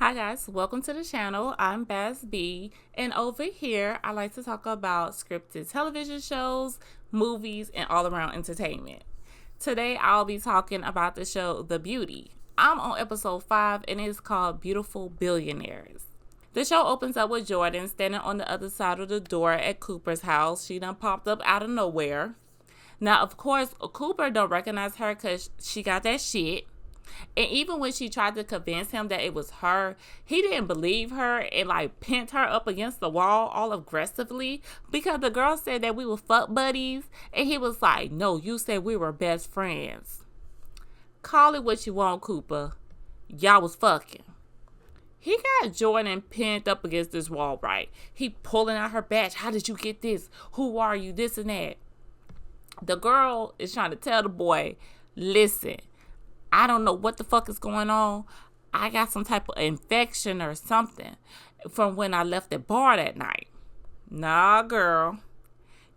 Hi guys, welcome to the channel. I'm Baz B, and over here I like to talk about scripted television shows, movies, and all around entertainment. Today I'll be talking about the show The Beauty. I'm on episode 5 and it's called Beautiful Billionaires. The show opens up with Jordan standing on the other side of the door at Cooper's house. She done popped up out of nowhere. Now, of course, Cooper don't recognize her because she got that shit. And even when she tried to convince him that it was her, he didn't believe her and pinned her up against the wall all aggressively because the girl said that we were fuck buddies. And he was like, no, you said we were best friends. Call it what you want, Cooper. Y'all was fucking. He got Jordan pinned up against this wall, right? He pulling out her badge. How did you get this? Who are you? This and that. The girl is trying to tell the boy, listen, I don't know what the fuck is going on. I got some type of infection or something from when I left the bar that night. Nah, girl.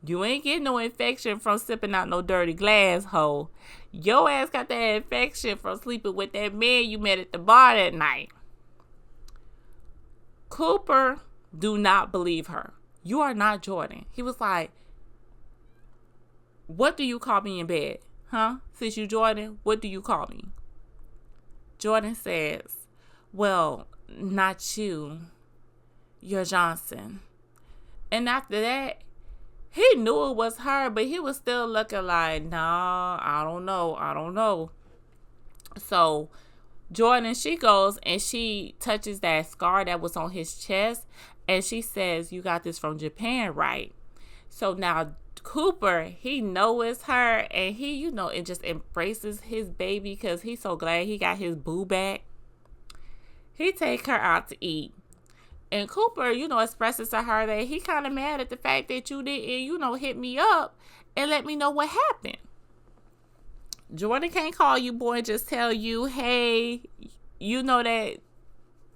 You ain't getting no infection from sipping out no dirty glass, hoe. Your ass got that infection from sleeping with that man you met at the bar that night. Cooper do not believe her. You are not Jordan. He was like, what do you call me in bed? Huh? Since you Jordan, what do you call me? Jordan says, well, not you. You're Johnson. And after that, he knew it was her, but he was still looking like, nah, I don't know. So Jordan, she goes and she touches that scar that was on his chest. And she says, you got this from Japan, right? So now Cooper, he know it's her, and he, it just embraces his baby because he's so glad he got his boo back. He take her out to eat. And Cooper, expresses to her that he kind of mad at the fact that you didn't, hit me up and let me know what happened. Jordan can't call you, boy, and just tell you, hey, you know that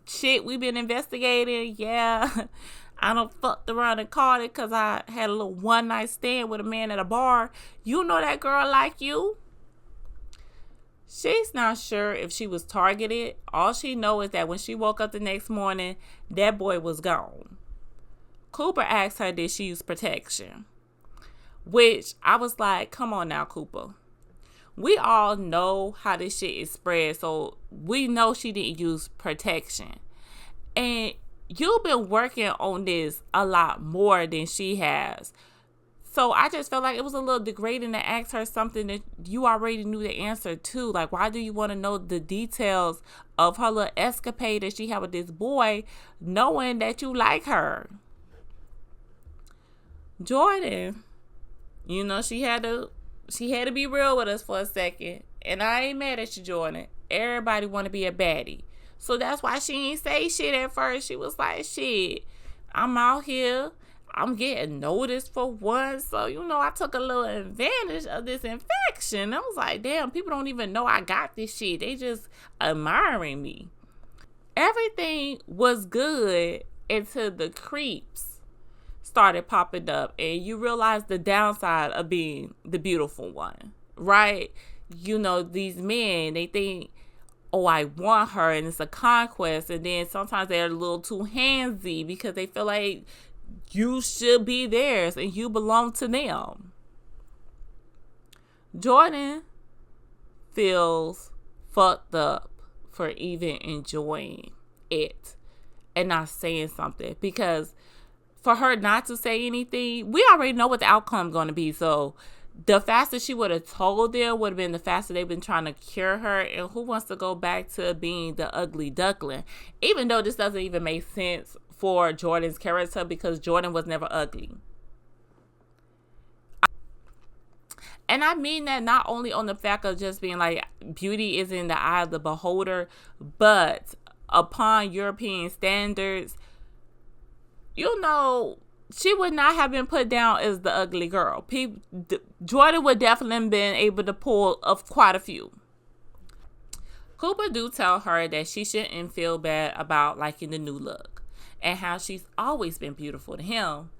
shit we've been investigating? Yeah. I done fucked around and called it because I had a little one night stand with a man at a bar. You know that girl like you? She's not sure if she was targeted. All she knows is that when she woke up the next morning, that boy was gone. Cooper asked her, did she use protection? Which I was like, come on now, Cooper. We all know how this shit is spread, so we know she didn't use protection. And you've been working on this a lot more than she has. So I just felt like it was a little degrading to ask her something that you already knew the answer to. Like, why do you want to know the details of her little escapade that she had with this boy, knowing that you like her? Jordan, she had to be real with us for a second. And I ain't mad at you, Jordan. Everybody want to be a baddie. So that's why she ain't say shit at first. She was like, shit, I'm out here. I'm getting noticed for once. So, I took a little advantage of this infection. I was like, damn, people don't even know I got this shit. They just admiring me. Everything was good until the creeps started popping up. And you realize the downside of being the beautiful one, right? These men, they think, oh, I want her, and it's a conquest. And then sometimes they're a little too handsy because they feel like you should be theirs and you belong to them. Jordan feels fucked up for even enjoying it and not saying something, because for her not to say anything, we already know what the outcome is going to be. So the faster she would have told them would have been the faster they've been trying to cure her. And who wants to go back to being the ugly duckling? Even though this doesn't even make sense for Jordan's character, because Jordan was never ugly. And I mean that not only on the fact of just being like beauty is in the eye of the beholder, but upon European standards, she would not have been put down as the ugly girl. Jordan would definitely have been able to pull of quite a few. Cooper do tell her that she shouldn't feel bad about liking the new look and how she's always been beautiful to him.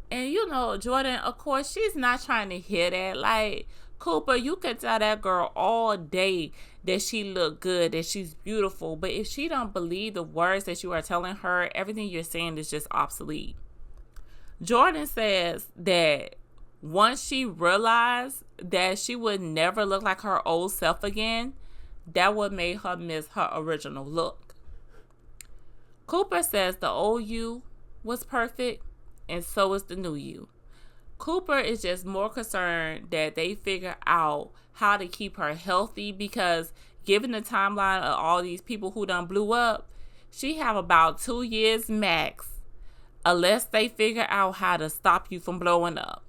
And Jordan, of course, she's not trying to hear that. Like, Cooper, you can tell that girl all day that she look good, that she's beautiful, but if she don't believe the words that you are telling her, everything you're saying is just obsolete. Jordan says that once she realized that she would never look like her old self again, that would make her miss her original look. Cooper says the old you was perfect, and so is the new you. Cooper is just more concerned that they figure out how to keep her healthy, because given the timeline of all these people who done blew up, she have about 2 years max, unless they figure out how to stop you from blowing up.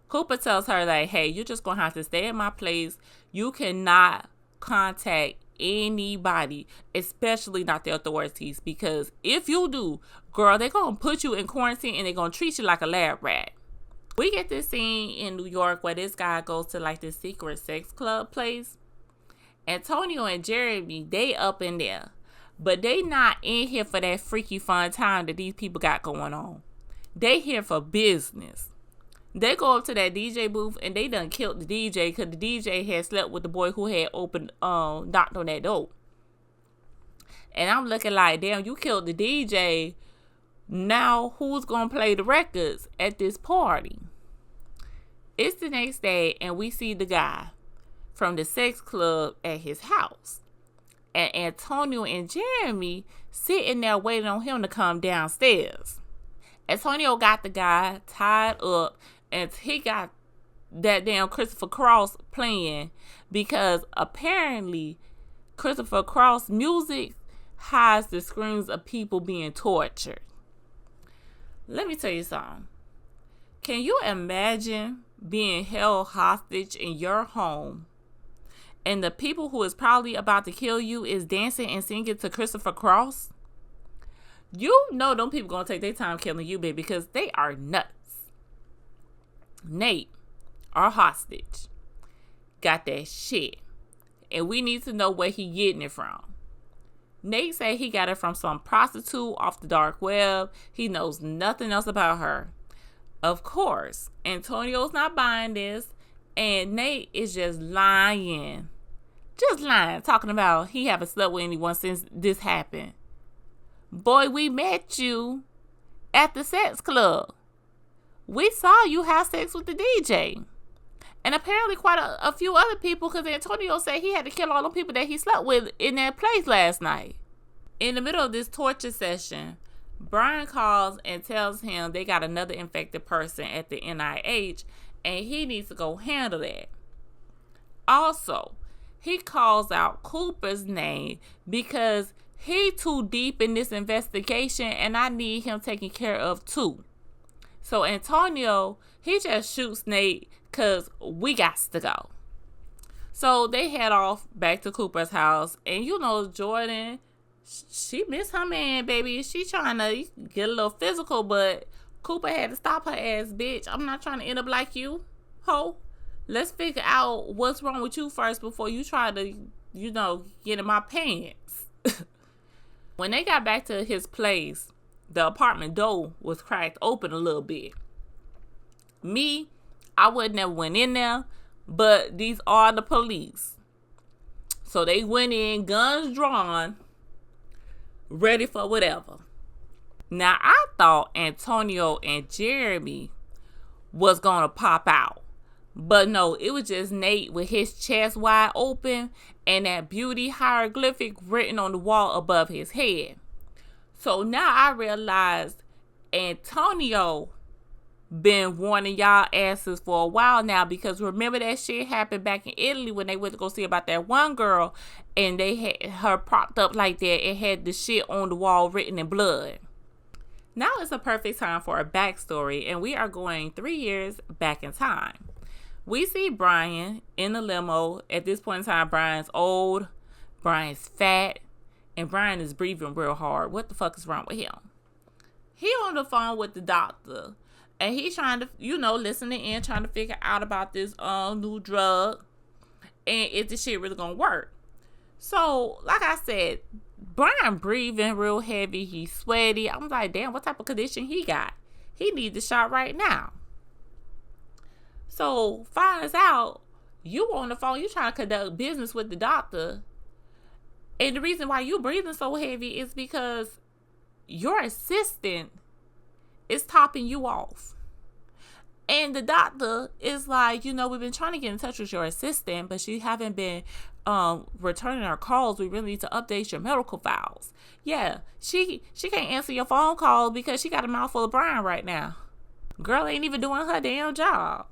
Cooper tells her that, hey, you're just going to have to stay at my place. You cannot contact anybody, especially not the authorities, because if you do, girl, they're going to put you in quarantine and they're going to treat you like a lab rat. We get this scene in New York where this guy goes to like this secret sex club place. Antonio and Jeremy, they up in there, but they not in here for that freaky fun time that these people got going on. They here for business. They go up to that DJ booth and they done killed the DJ because the DJ had slept with the boy who had knocked on that door. And I'm looking like, damn, you killed the DJ. Now who's gonna play the records at this party? It's the next day and we see the guy from the sex club at his house. And Antonio and Jeremy sitting there waiting on him to come downstairs. Antonio got the guy tied up and he got that damn Christopher Cross playing, because apparently Christopher Cross music hides the screams of people being tortured. Let me tell you something. Can you imagine being held hostage in your home and the people who is probably about to kill you is dancing and singing to Christopher Cross? You know them people gonna take their time killing you, baby, because they are nuts. Nate, our hostage, got that shit, and we need to know where he getting it from. Nate said he got it from some prostitute off the dark web. He knows nothing else about her. Of course, Antonio's not buying this, and Nate is just lying. Talking about he haven't slept with anyone since this happened. Boy, we met you at the sex club. We saw you have sex with the DJ. And apparently quite a few other people, because Antonio said he had to kill all the people that he slept with in that place last night. In the middle of this torture session, Brian calls and tells him they got another infected person at the NIH and he needs to go handle that. Also, he calls out Cooper's name because he too deep in this investigation and I need him taken care of too. So Antonio, he just shoots Nate because we got to go. So they head off back to Cooper's house, and you know Jordan, she missed her man, baby. She trying to get a little physical, but Cooper had to stop her ass, bitch. I'm not trying to end up like you, ho. Let's figure out what's wrong with you first before you try to, get in my pants. When they got back to his place, the apartment door was cracked open a little bit. Me, I would never went in there, but these are the police. So they went in, guns drawn, ready for whatever. Now, I thought Antonio and Jeremy was going to pop out. But no, it was just Nate with his chest wide open and that beauty hieroglyphic written on the wall above his head. So now I realized Antonio been warning y'all asses for a while now, because remember that shit happened back in Italy when they went to go see about that one girl and they had her propped up like that and had the shit on the wall written in blood. Now is a perfect time for a backstory, and we are going 3 years back in time. We see Brian in the limo. At this point in time, Brian's old, Brian's fat, and Brian is breathing real hard. What the fuck is wrong with him? He on the phone with the doctor, and he's trying to, listening in, trying to figure out about this new drug, and if this shit really gonna work. So, like I said, Brian breathing real heavy. He's sweaty. I'm like, damn, what type of condition he got? He needs the shot right now. So, finds out You on the phone, you trying to conduct business with the doctor. And the reason why you breathing so heavy is because your assistant is topping you off. And the doctor is like, we've been trying to get in touch with your assistant, but she haven't been returning our calls. We really need to update your medical files. Yeah, she can't answer your phone call because she got a mouthful of Brian right now. Girl ain't even doing her damn job.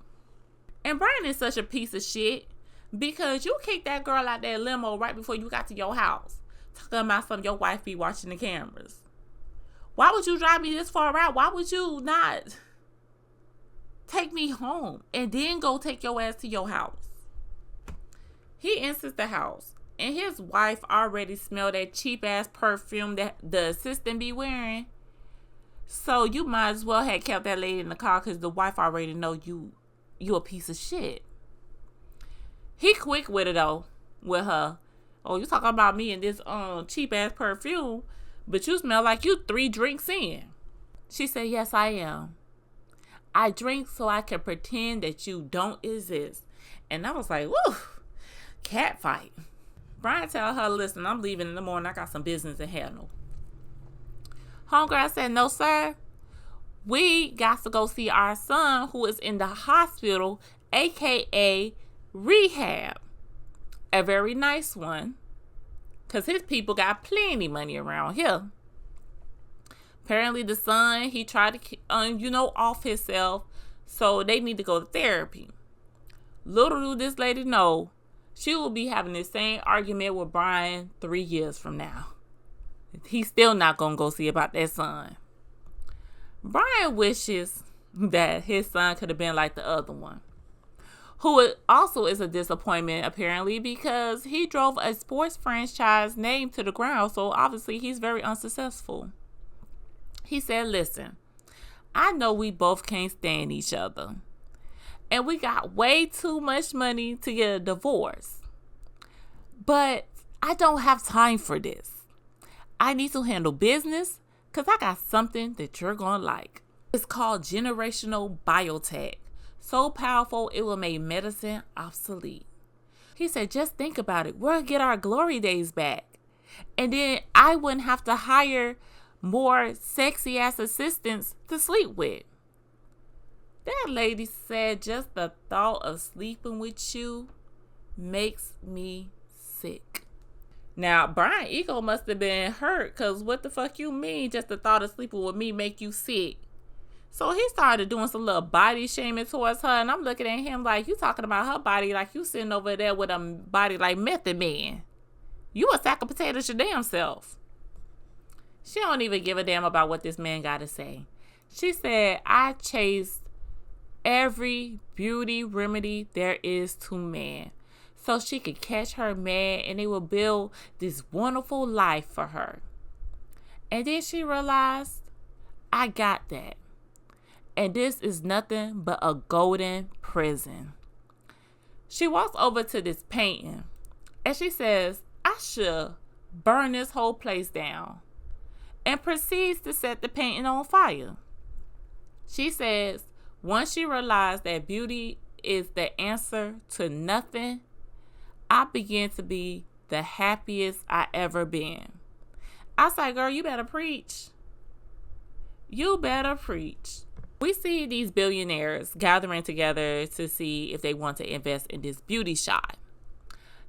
And Brian is such a piece of shit because you kicked that girl out that limo right before you got to your house. Talking about something your wife be watching the cameras. Why would you drive me this far out? Why would you not take me home and then go take your ass to your house? He enters the house and his wife already smelled that cheap ass perfume that the assistant be wearing. So you might as well have kept that lady in the car because the wife already know you a piece of shit. He quick with it though, with her. Oh, you talking about me and this cheap ass perfume, but you smell like you 3 drinks in. She said, yes, I am. I drink so I can pretend that you don't exist. And I was like, woo, cat fight. Brian tell her, listen, I'm leaving in the morning. I got some business to handle. Homegirl said, no, sir. We got to go see our son who is in the hospital, aka rehab. A very nice one. Because his people got plenty money around here. Apparently the son, he tried to, off himself. So they need to go to therapy. Little do this lady know, she will be having the same argument with Brian 3 years from now. He's still not going to go see about that son. Brian wishes that his son could have been like the other one, who also is a disappointment apparently because he drove a sports franchise name to the ground, so obviously he's very unsuccessful. He said, listen, I know we both can't stand each other, and we got way too much money to get a divorce, but I don't have time for this. I need to handle business because I got something that you're going to like. It's called generational biotech. So powerful, it will make medicine obsolete. He said, just think about it. We'll get our glory days back. And then I wouldn't have to hire more sexy ass assistants to sleep with. That lady said, just the thought of sleeping with you makes me sick. Now, Brian ego must have been hurt because what the fuck you mean just the thought of sleeping with me make you sick? So he started doing some little body shaming towards her, and I'm looking at him like, you talking about her body like you sitting over there with a body like Method Man. You a sack of potatoes your damn self. She don't even give a damn about what this man got to say. She said, I chased every beauty remedy there is to man, so she could catch her man and they will build this wonderful life for her. And then she realized, I got that. And this is nothing but a golden prison. She walks over to this painting and she says, I should burn this whole place down, and proceeds to set the painting on fire. She says, once she realized that beauty is the answer to nothing, I began to be the happiest I ever been. I was like, girl, you better preach. You better preach. We see these billionaires gathering together to see if they want to invest in this beauty shot.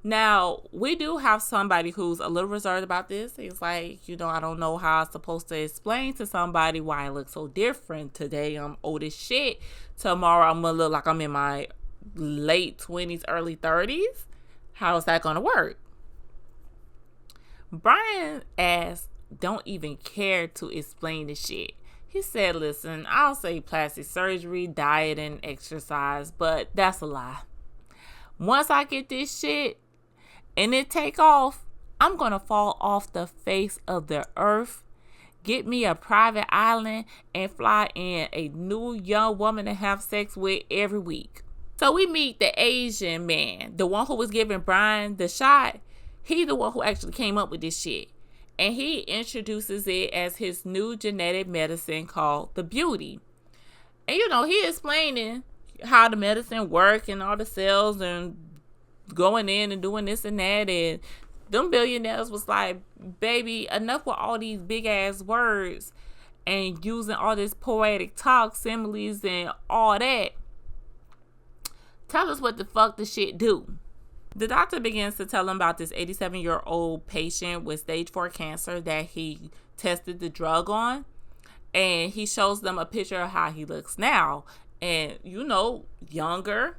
Now, we do have somebody who's a little reserved about this. He's like, I don't know how I'm supposed to explain to somebody why I look so different. Today, I'm old as shit. Tomorrow, I'm going to look like I'm in my late 20s, early 30s. How is that going to work? Brian asked, don't even care to explain the shit. He said, listen, I'll say plastic surgery, diet, and exercise, but that's a lie. Once I get this shit and it take off, I'm going to fall off the face of the earth, get me a private island, and fly in a new young woman to have sex with every week. So we meet the Asian man, the one who was giving Brian the shot. He the one who actually came up with this shit. And he introduces it as his new genetic medicine called the Beauty. And he explaining how the medicine work and all the cells and going in and doing this and that. And them billionaires was like, baby, enough with all these big ass words and using all this poetic talk, similes, and all that. Tell us what the fuck the shit do. The doctor begins to tell him about this 87-year-old patient with stage 4 cancer that he tested the drug on. And he shows them a picture of how he looks now. And, younger,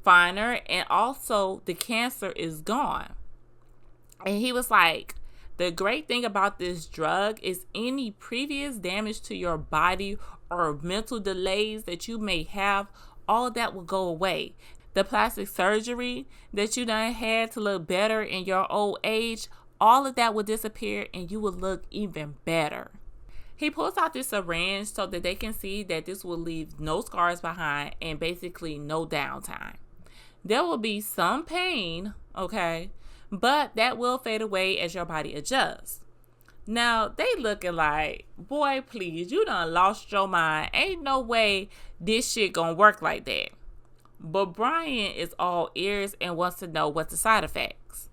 finer, and also the cancer is gone. And he was like, the great thing about this drug is any previous damage to your body or mental delays that you may have, all that will go away. The plastic surgery that you done had to look better in your old age, all of that will disappear and you will look even better. He pulls out this syringe so that they can see that this will leave no scars behind and basically no downtime. There will be some pain, okay, but that will fade away as your body adjusts. Now, they looking like, boy, please, you done lost your mind. Ain't no way this shit gonna work like that. But Brian is all ears and wants to know what's the side effects.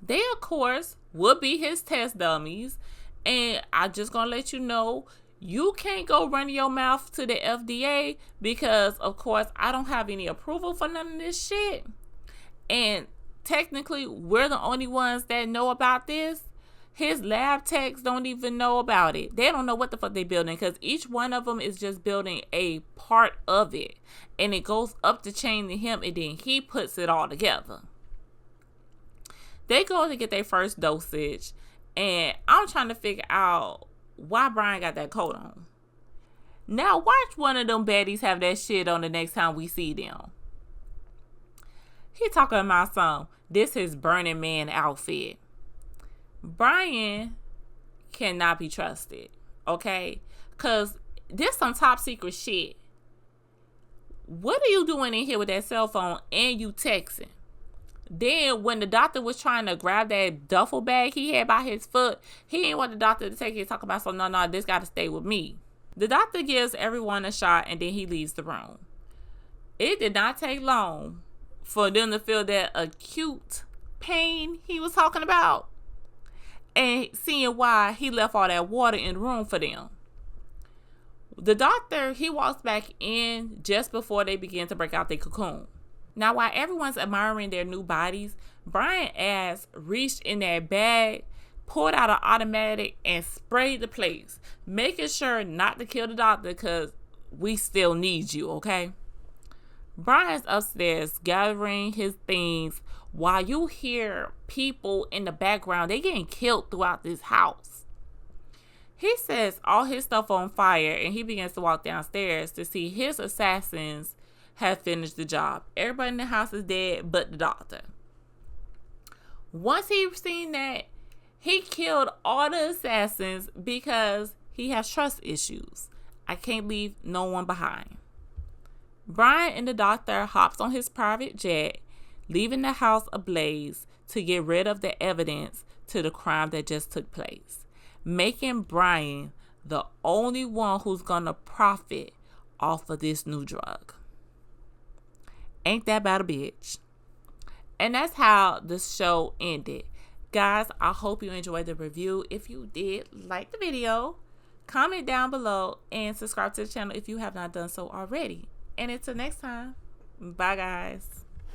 They, of course, would be his test dummies. And I'm just gonna let you know, you can't go running your mouth to the FDA because, of course, I don't have any approval for none of this shit. And technically, we're the only ones that know about this. His lab techs don't even know about it. They don't know what the fuck they building because each one of them is just building a part of it. And it goes up the chain to him and then he puts it all together. They go to get their first dosage. And I'm trying to figure out why Brian got that coat on. Now watch one of them baddies have that shit on the next time we see them. He talking about this is Burning Man outfit. Brian cannot be trusted, okay? Because this some top secret shit. What are you doing in here with that cell phone and you texting? Then when the doctor was trying to grab that duffel bag he had by his foot, he didn't want the doctor to take it. Talk about, no, this got to stay with me. The doctor gives everyone a shot and then he leaves the room. It did not take long for them to feel that acute pain he was talking about. And seeing why he left all that water in the room for them. The doctor, he walks back in just before they begin to break out their cocoon. Now, while everyone's admiring their new bodies, Brian ass reached in that bag, pulled out an automatic, and sprayed the place, making sure not to kill the doctor because we still need you, okay? Brian's upstairs gathering his things while you hear people in the background. They getting killed throughout this house. He sets all his stuff on fire and he begins to walk downstairs to see his assassins have finished the job. Everybody in the house is dead but the doctor. Once he seen that, he killed all the assassins because he has trust issues. I can't leave no one behind. Brian and the doctor hops on his private jet, leaving the house ablaze to get rid of the evidence to the crime that just took place, making Brian the only one who's gonna profit off of this new drug. Ain't that about a bitch? And that's how the show ended. Guys, I hope you enjoyed the review. If you did, like the video, comment down below, and subscribe to the channel if you have not done so already. And until next time, bye guys.